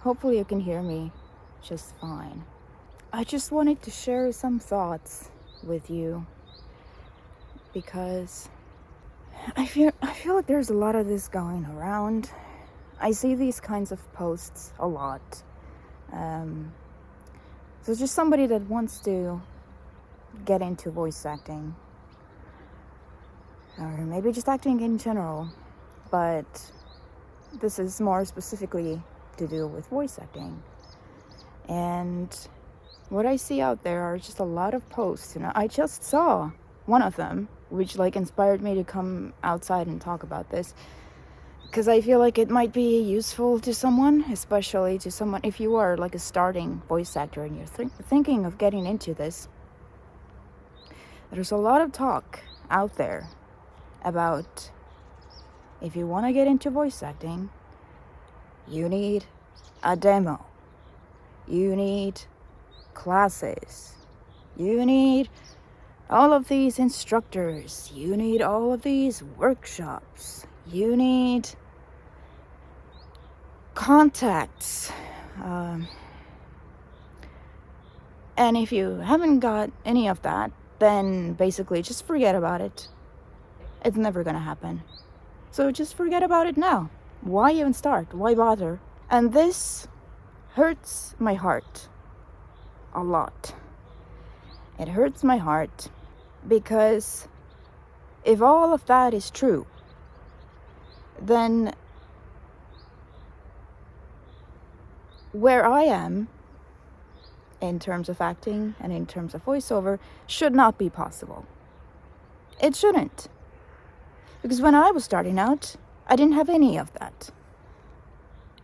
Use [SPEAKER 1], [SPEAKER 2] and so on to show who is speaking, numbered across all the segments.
[SPEAKER 1] Hopefully you can hear me just fine. I just wanted to share some thoughts with you because I feel like there's a lot of this going around. I see these kinds of posts a lot. So just somebody that wants to get into voice acting, or maybe just acting in general, but this is more specifically to do with voice acting. And what I see out there are just a lot of posts, and I just saw one of them, which inspired me to come outside and talk about this, because I feel like it might be useful to someone, especially to someone if you are a starting voice actor and you're thinking of getting into this. There's a lot of talk out there about if you want to get into voice acting, you need a demo. You need classes. You need all of these instructors. You need all of these workshops. You need contacts. And if you haven't got any of that, then basically just forget about it. It's never gonna happen. So just forget about it now. Why even start? Why bother? And this hurts my heart a lot. It hurts my heart because if all of that is true, then where I am in terms of acting and in terms of voiceover should not be possible. It shouldn't. Because when I was starting out, I didn't have any of that.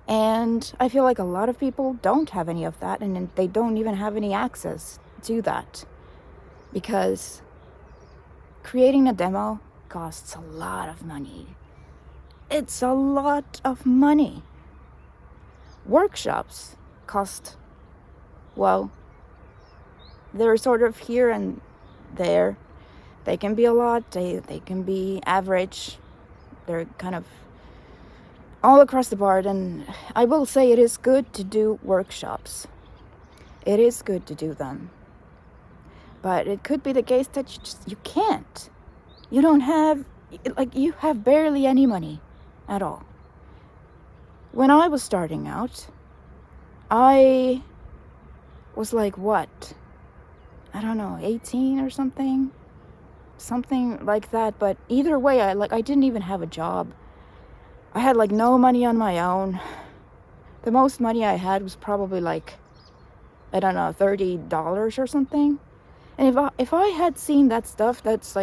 [SPEAKER 1] And I feel like a lot of people don't have any of that, and they don't even have any access to that. Because creating a demo costs a lot of money. It's a lot of money. Workshops cost, well, they're sort of here and there. They can be a lot, they can be average. They're kind of all across the board, and I will say it is good to do workshops. It is good to do them. But it could be the case that you can't. You don't have, you have barely any money at all. When I was starting out, I was what? I don't know, 18 or something? Something like that. But either way, I didn't even have a job. I had no money on my own. The most money I had was probably I don't know, $30 or something. And if I had seen that stuff that's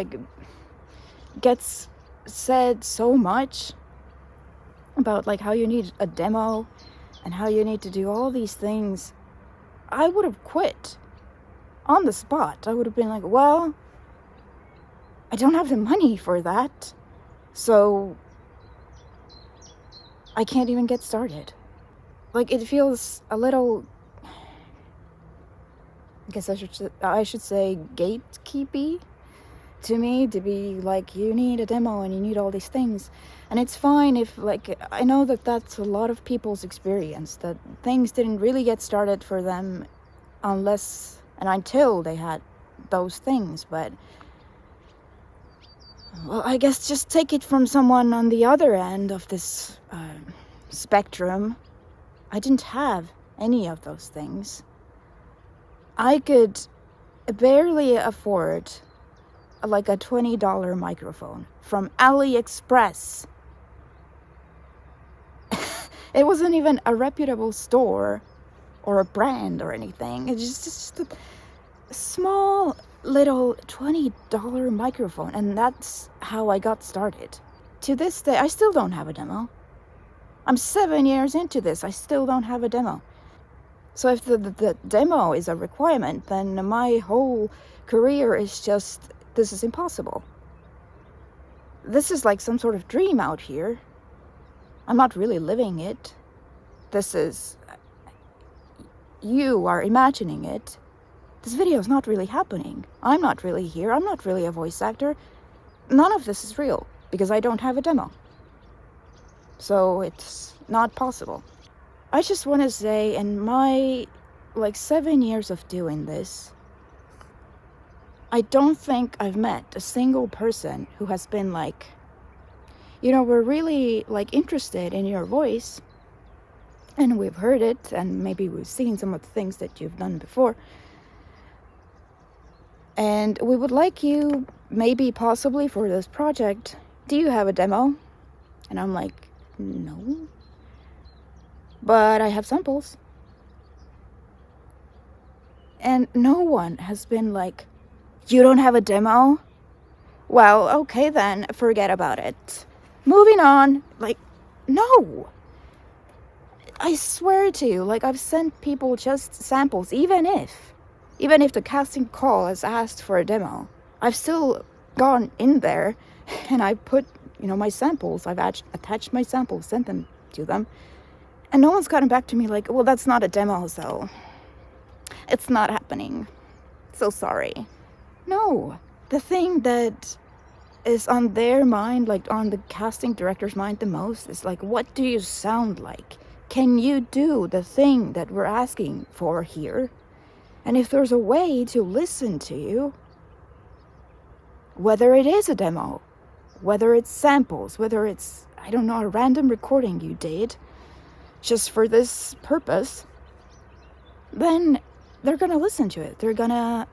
[SPEAKER 1] gets said so much about how you need a demo and how you need to do all these things, I would have quit on the spot. I would have been well, I don't have the money for that, so I can't even get started. It feels a little, I guess I should say gatekeepy to me, to be you need a demo and you need all these things. And it's fine if I know that that's a lot of people's experience, that things didn't really get started for them unless and until they had those things. But well, I guess just take it from someone on the other end of this spectrum. I didn't have any of those things. I could barely afford a $20 microphone from AliExpress. It wasn't even a reputable store or a brand or anything. It's just a small little $20 microphone, and that's how I got started. To this day, I still don't have a demo. I'm 7 years into this, I still don't have a demo. So if the demo is a requirement, then my whole career is just, this is impossible. This is some sort of dream out here. I'm not really living it. This is, you are imagining it. This video is not really happening. I'm not really here. I'm not really a voice actor. None of this is real because I don't have a demo. So it's not possible. I just want to say, in my 7 years of doing this, I don't think I've met a single person who has been like, we're really interested in your voice, and we've heard it, and maybe we've seen some of the things that you've done before, and we would like you, maybe possibly for this project, do you have a demo? And I'm like, no, but I have samples. And no one has been like, you don't have a demo? Well, okay then, forget about it. Moving on. No. I swear to you, I've sent people just samples, even if the casting call has asked for a demo. I've still gone in there and I put, my samples, I've attached my samples, sent them to them. And no one's gotten back to me like, well, that's not a demo, so it's not happening. So sorry. No. The thing that is on their mind, on the casting director's mind the most, is what do you sound like? Can you do the thing that we're asking for here? And if there's a way to listen to you, whether it is a demo, whether it's samples, whether it's, I don't know, a random recording you did just for this purpose, then they're gonna listen to it. They're gonna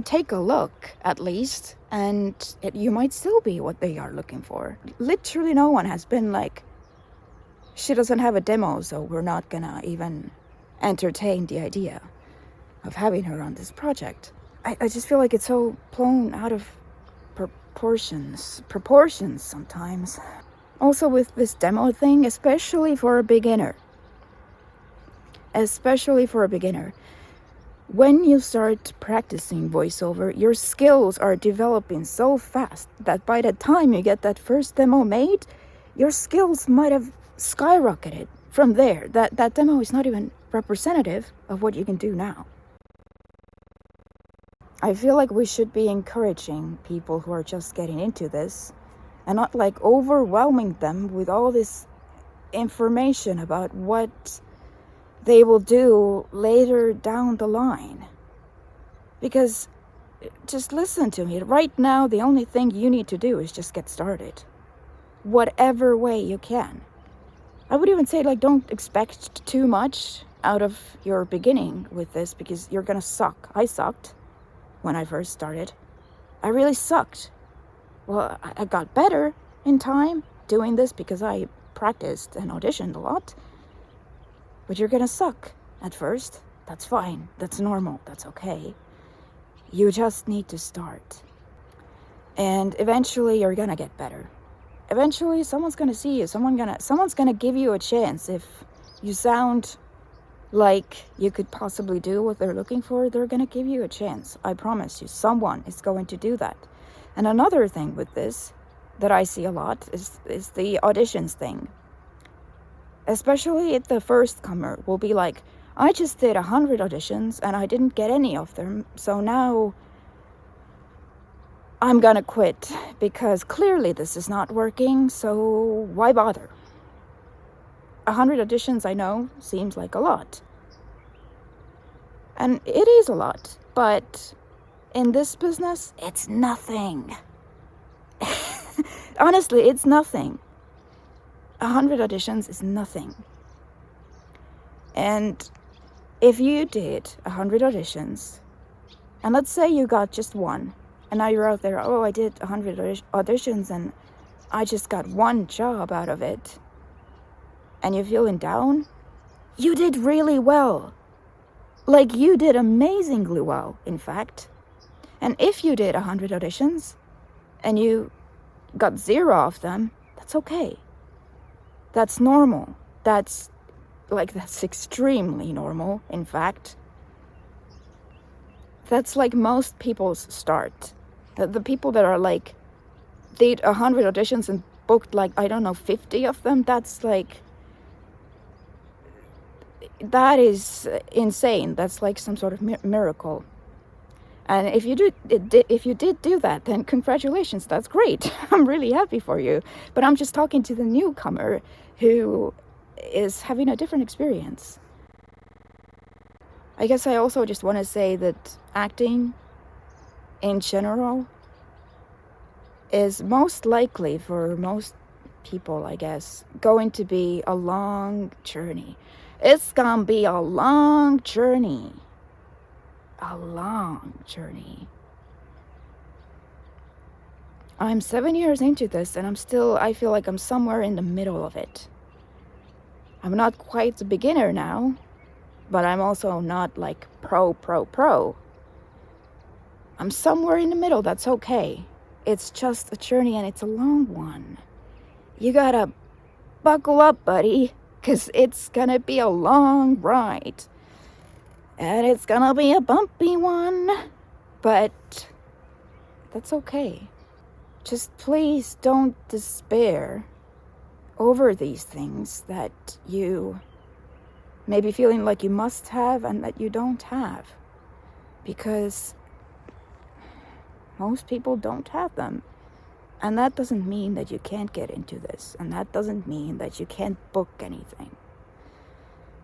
[SPEAKER 1] take a look, at least, and you might still be what they are looking for. Literally no one has been like, she doesn't have a demo, so we're not gonna even entertain the idea of having her on this project. I just feel like it's so blown out of proportions sometimes. Also with this demo thing, especially for a beginner, when you start practicing voiceover, your skills are developing so fast that by the time you get that first demo made, your skills might have skyrocketed from there. That demo is not even representative of what you can do now. I feel like we should be encouraging people who are just getting into this and not overwhelming them with all this information about what they will do later down the line. Because just listen to me. Right now, the only thing you need to do is just get started. Whatever way you can. I would even say don't expect too much out of your beginning with this, because you're gonna suck. I sucked when I first started. I really sucked. Well, I got better in time doing this because I practiced and auditioned a lot. But you're gonna suck at first. That's fine. That's normal. That's okay. You just need to start. And eventually you're gonna get better. Eventually someone's gonna see you. Someone's gonna give you a chance. If you sound like you could possibly do what they're looking for, they're gonna give you a chance. I promise you, someone is going to do that. And another thing with this that I see a lot is the auditions thing. Especially if the first comer will be like, I just did 100 auditions and I didn't get any of them, so now I'm gonna quit because clearly this is not working, so why bother? 100 auditions, I know, seems like a lot. And it is a lot, but in this business, it's nothing. Honestly, it's nothing. 100 auditions is nothing. And if you did 100 auditions, and let's say you got just one, and now you're out there, oh, I did 100 auditions and I just got one job out of it, and you're feeling down, you did really well. You did amazingly well, in fact. And if you did 100 auditions and you got 0 of them, that's okay. That's normal. That's extremely normal, in fact. That's most people's start. The people that are did 100 auditions and booked 50 of them, that is insane. That's some sort of miracle. And if you did do that, then congratulations, that's great. I'm really happy for you. But I'm just talking to the newcomer who is having a different experience. I guess I also just want to say that acting in general is most likely, for most people, I guess, going to be a long journey. It's gonna be a long journey. A long journey. I'm 7 years into this, and I feel like I'm somewhere in the middle of it. I'm not quite a beginner now, but I'm also not like pro. I'm somewhere in the middle. That's okay. It's just a journey, and it's a long one. You gotta buckle up, buddy, because it's gonna be a long ride. And it's gonna be a bumpy one, but that's okay. Just please don't despair over these things that you may be feeling like you must have and that you don't have. Because most people don't have them. And that doesn't mean that you can't get into this. And that doesn't mean that you can't book anything.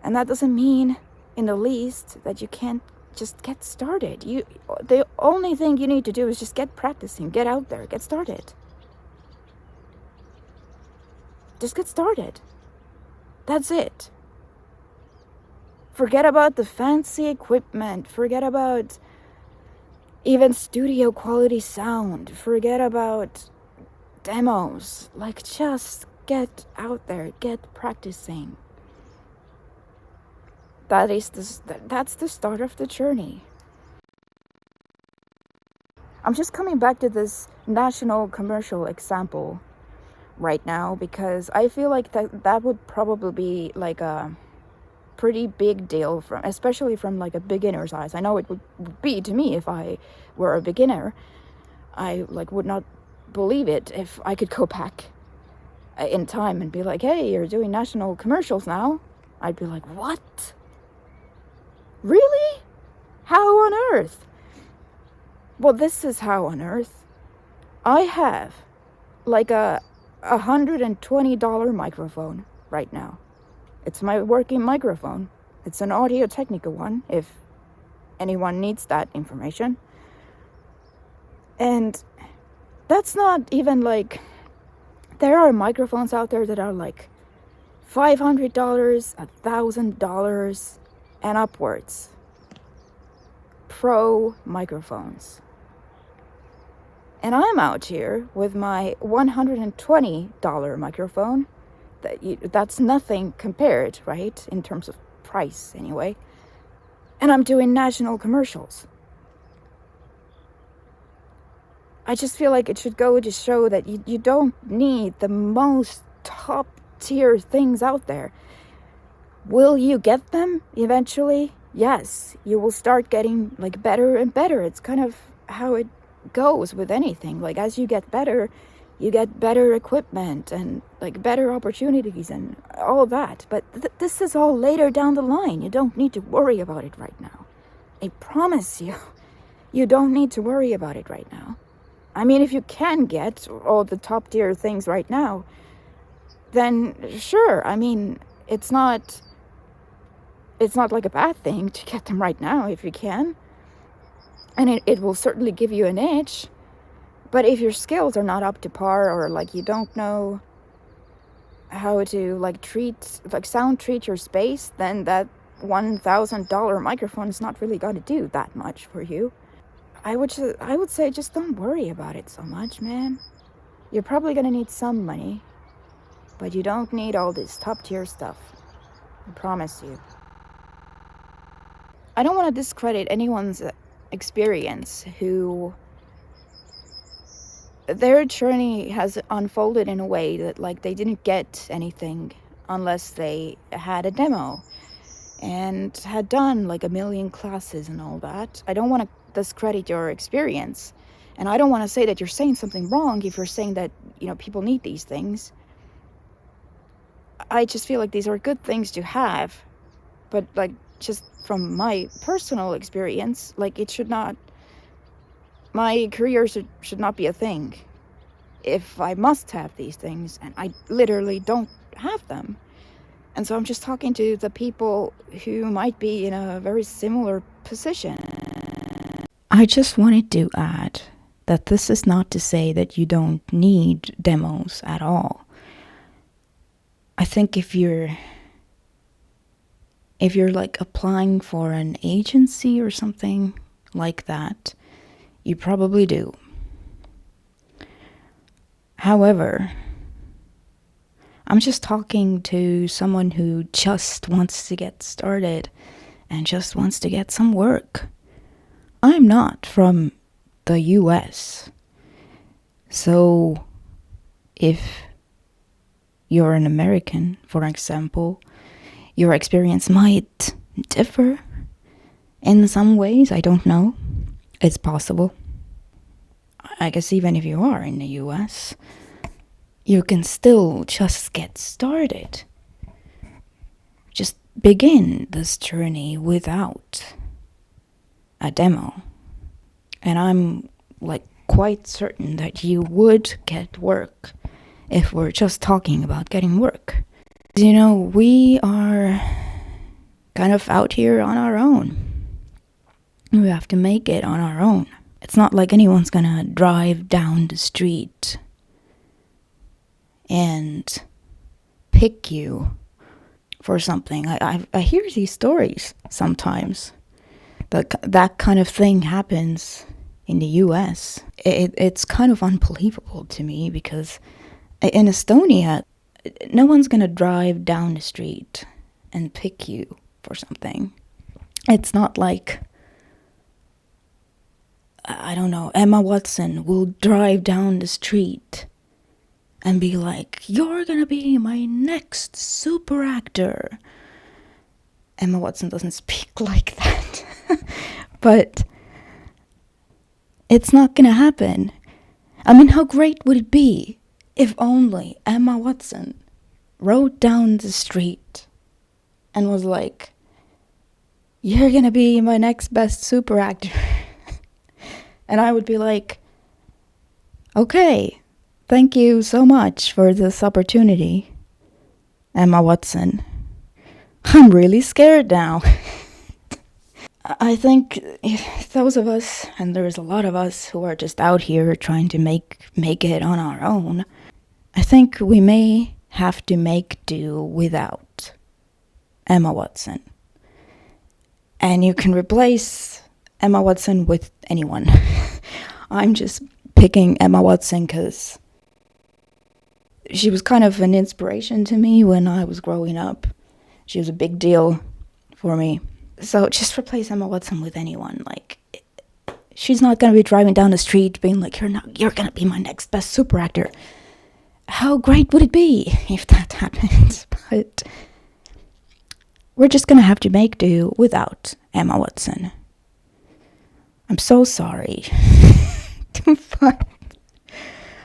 [SPEAKER 1] And that doesn't mean in the least that you can't just get started. The only thing you need to do is just get practicing, get out there, get started. Just get started. That's it. Forget about the fancy equipment. Forget about even studio quality sound. Forget about demos. Like, just get out there, get practicing. That's the start of the journey. I'm just coming back to this national commercial example right now because I feel like that would probably be like a pretty big deal, especially from like a beginner's eyes. I know it would be to me if I were a beginner. I would not believe it if I could go back in time and be like, hey, you're doing national commercials now. I'd be like, what? Really? How on earth? Well, this is how on earth. I have like a $120 microphone right now. It's my working microphone. It's an Audio-Technica one, if anyone needs that information. And that's not even like... There are microphones out there that are like $500, $1,000, and upwards. Pro microphones. And I'm out here with my $120 microphone. That's nothing compared, right? In terms of price, anyway. And I'm doing national commercials. I just feel like it should go to show that you don't need the most top tier things out there. Will you get them eventually? Yes, you will start getting like better and better. It's kind of how it goes with anything. Like, as you get better equipment and like better opportunities and all that. But this is all later down the line. You don't need to worry about it right now. I promise you, you don't need to worry about it right now. I mean, if you can get all the top tier things right now, then sure. I mean, it's not like a bad thing to get them right now if you can. And it will certainly give you an edge. But if your skills are not up to par, or like you don't know how to like sound treat your space, then that $1,000 microphone is not really going to do that much for you. I would say just don't worry about it so much, man. You're probably going to need some money, but you don't need all this top tier stuff. I promise you. I don't want to discredit anyone's experience who their journey has unfolded in a way that like they didn't get anything unless they had a demo and had done like 1 million classes and all that. I don't want to discredit your experience, and I don't want to say that you're saying something wrong if you're saying that, you know, people need these things. I just feel like these are good things to have, but like just from my personal experience, like my career should not be a thing if I must have these things and I literally don't have them. And so I'm just talking to the people who might be in a very similar position. I just wanted to add that this is not to say that you don't need demos at all. I think if you're like applying for an agency or something like that, you probably do. However, I'm just talking to someone who just wants to get started and just wants to get some work. I'm not from the US. So if you're an American, for example, your experience might differ in some ways. I don't know. It's possible. I guess even if you are in the US, you can still just get started. Just begin this journey without a demo. And I'm like quite certain that you would get work if we're just talking about getting work. You know, we are kind of out here on our own. We have to make it on our own. It's not like anyone's gonna drive down the street and pick you for something. I hear these stories sometimes. That kind of thing happens in the US. It's kind of unbelievable to me because in Estonia, no one's gonna drive down the street and pick you for something. It's not like, I don't know, Emma Watson will drive down the street and be like, "You're gonna be my next super actor." Emma Watson doesn't speak like that. But it's not gonna happen. I mean, how great would it be if only Emma Watson rode down the street and was like, "You're gonna be my next best super actor." And I would be like, "Okay, thank you so much for this opportunity, Emma Watson. I'm really scared now." I think those of us, and there's a lot of us who are just out here trying to make it on our own, I think we may have to make do without Emma Watson. And you can replace Emma Watson with anyone. I'm just picking Emma Watson because she was kind of an inspiration to me when I was growing up. She was a big deal for me. So just replace Emma Watson with anyone. Like, she's not going to be driving down the street being like, you're going to be my next best super actor. How great would it be if that happens? But we're just going to have to make do without Emma Watson. I'm so sorry. But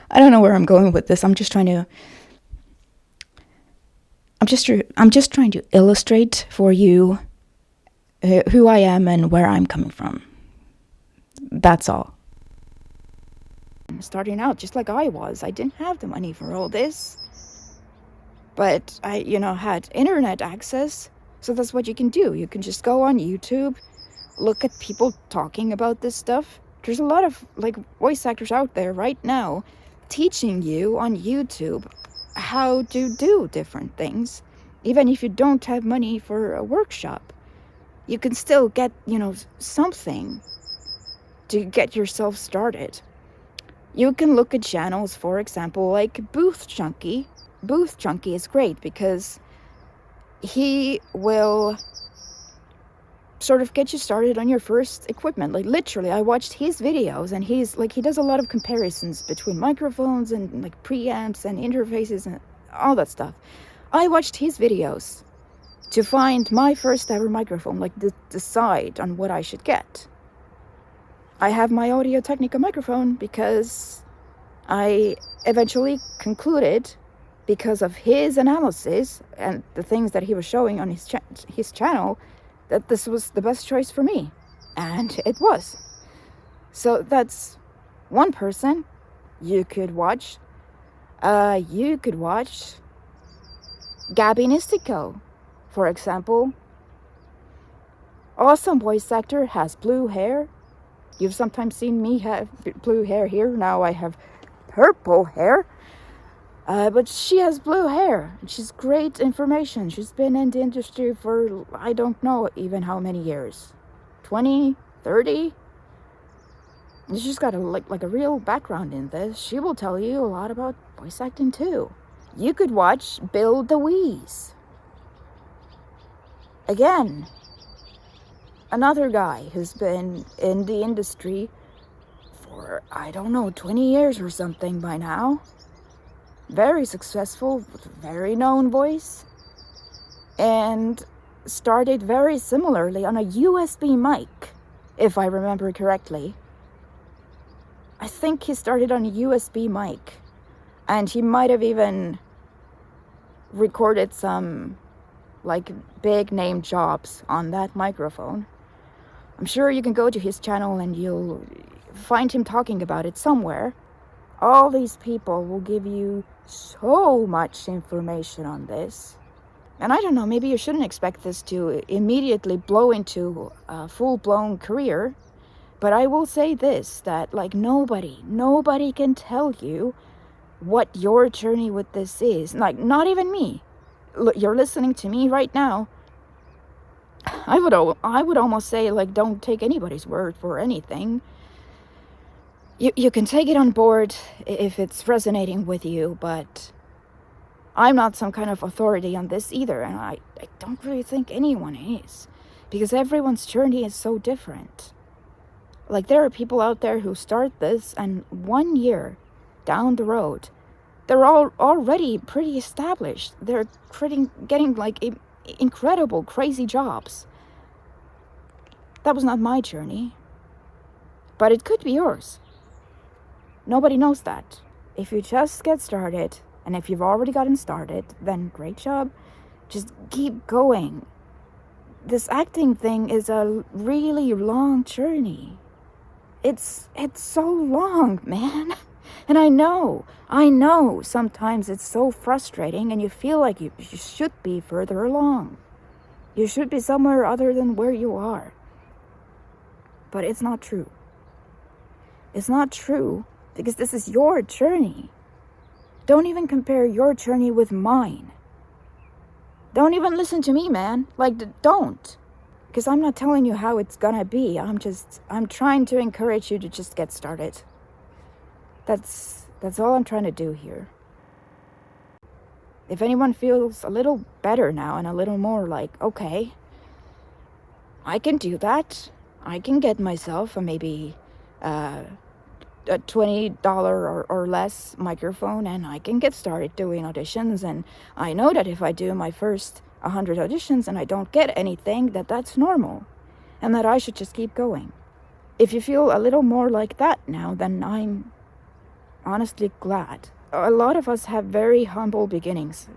[SPEAKER 1] I don't know where I'm going with this. I'm just trying to illustrate for you who I am and where I'm coming from. That's all. Starting out just like I was. I didn't have the money for all this. But I, had internet access. So that's what you can do. You can just go on YouTube, look at people talking about this stuff. There's a lot of voice actors out there right now teaching you on YouTube how to do different things. Even if you don't have money for a workshop, you can still get, something to get yourself started. You can look at channels, for example, like Booth Chunky. Booth Chunky is great because he will sort of get you started on your first equipment. Like, literally, I watched his videos, and he does a lot of comparisons between microphones and preamps and interfaces and all that stuff. I watched his videos to find my first ever microphone, decide on what I should get. I have my Audio-Technica microphone because I eventually concluded, because of his analysis and the things that he was showing on his channel, that this was the best choice for me. And it was. So that's one person you could watch. You could watch Gabinistico, for example. Awesome voice actor, has blue hair. You've sometimes seen me have blue hair here. Now I have purple hair. But she has blue hair. She's great information. She's been in the industry for, I don't know even how many years. 20, 30? She's got like a real background in this. She will tell you a lot about voice acting too. You could watch Bill DeWeese. Again, another guy who's been in the industry for, I don't know, 20 years or something by now. Very successful, with a very known voice. And started very similarly on a USB mic, if I remember correctly. I think he started on a USB mic. And he might have even recorded some like big name jobs on that microphone. I'm sure you can go to his channel and you'll find him talking about it somewhere. All these people will give you so much information on this. And I don't know, maybe you shouldn't expect this to immediately blow into a full-blown career. But I will say this, that like nobody can tell you what your journey with this is. Like, not even me. You're listening to me right now. I would almost say, like, don't take anybody's word for anything. You can take it on board if it's resonating with you, but I'm not some kind of authority on this either, and I don't really think anyone is, because everyone's journey is so different. Like, there are people out there who start this, and 1 year down the road, they're all already pretty established. They're getting like incredible, crazy jobs. That was not my journey, but it could be yours. Nobody knows that. If you just get started, and if you've already gotten started, then great job. Just keep going. This acting thing is a really long journey. It's so long, man. And I know, sometimes it's so frustrating and you feel like you should be further along. You should be somewhere other than where you are. But it's not true. It's not true because this is your journey. Don't even compare your journey with mine. Don't even listen to me, man. Like, don't. Because I'm not telling you how it's gonna be. I'm trying to encourage you to just get started. That's all I'm trying to do here. If anyone feels a little better now and a little more like, okay, I can do that. I can get myself a maybe a $20 or less microphone, and I can get started doing auditions. And I know that if I do my first 100 auditions and I don't get anything, that's normal, and that I should just keep going. If you feel a little more like that now, then I'm honestly glad. A lot of us have very humble beginnings,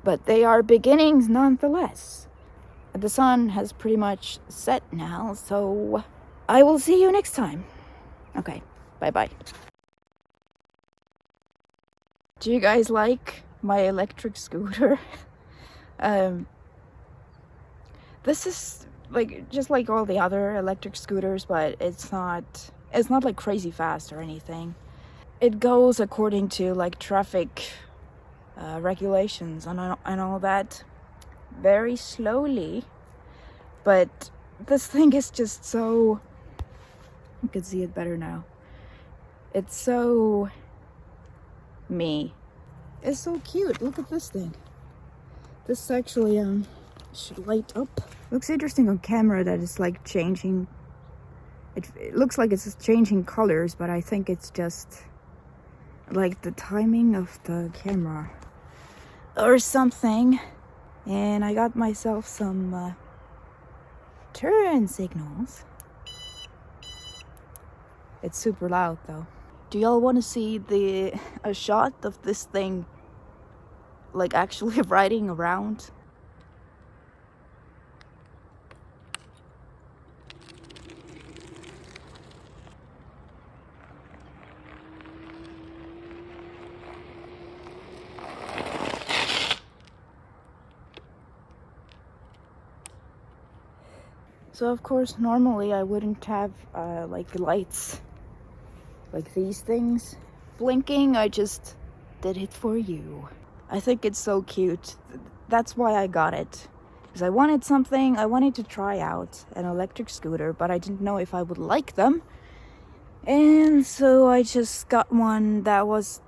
[SPEAKER 1] but they are beginnings nonetheless. The sun has pretty much set now, so I will see you next time. Okay, bye-bye. Do you guys like my electric scooter? This is like just like all the other electric scooters, but it's not like crazy fast or anything. It goes according to like traffic regulations and all that, very slowly. But this thing is just so, you can see it better now. It's so me. It's so cute. Look at this thing. This actually should light up. Looks interesting on camera that it's like changing. It looks like it's changing colors, but I think it's just like the timing of the camera or something. And I got myself some turn signals. It's super loud though. Do y'all want to see a shot of this thing like actually riding around? So of course, normally I wouldn't have like lights like these things blinking. I just did it for you. I think it's so cute. That's why I got it. Because I wanted something, I wanted to try out an electric scooter, but I didn't know if I would like them. And so I just got one that was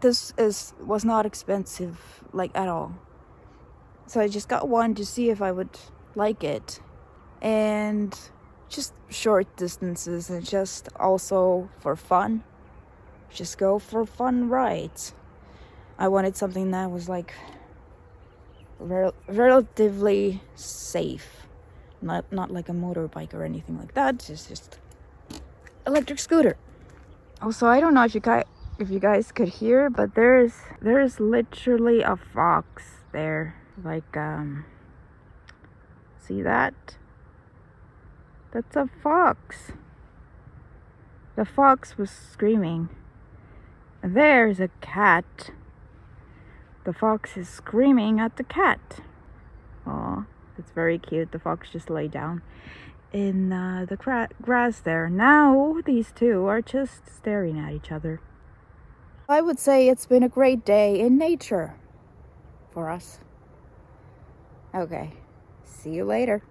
[SPEAKER 1] not expensive, like, at all. So I just got one to see if I would like it. And just short distances, and just also for fun. Just go for fun rides. I wanted something that was like relatively safe, not like a motorbike or anything like that. It's just electric scooter. Also, I don't know if you guys could hear, but there is literally a fox there. Like, see that? That's a fox. The fox was screaming. And there's a cat. The fox is screaming at the cat. Aw, it's very cute. The fox just lay down in the grass there. Now these two are just staring at each other. I would say it's been a great day in nature for us. Okay, see you later.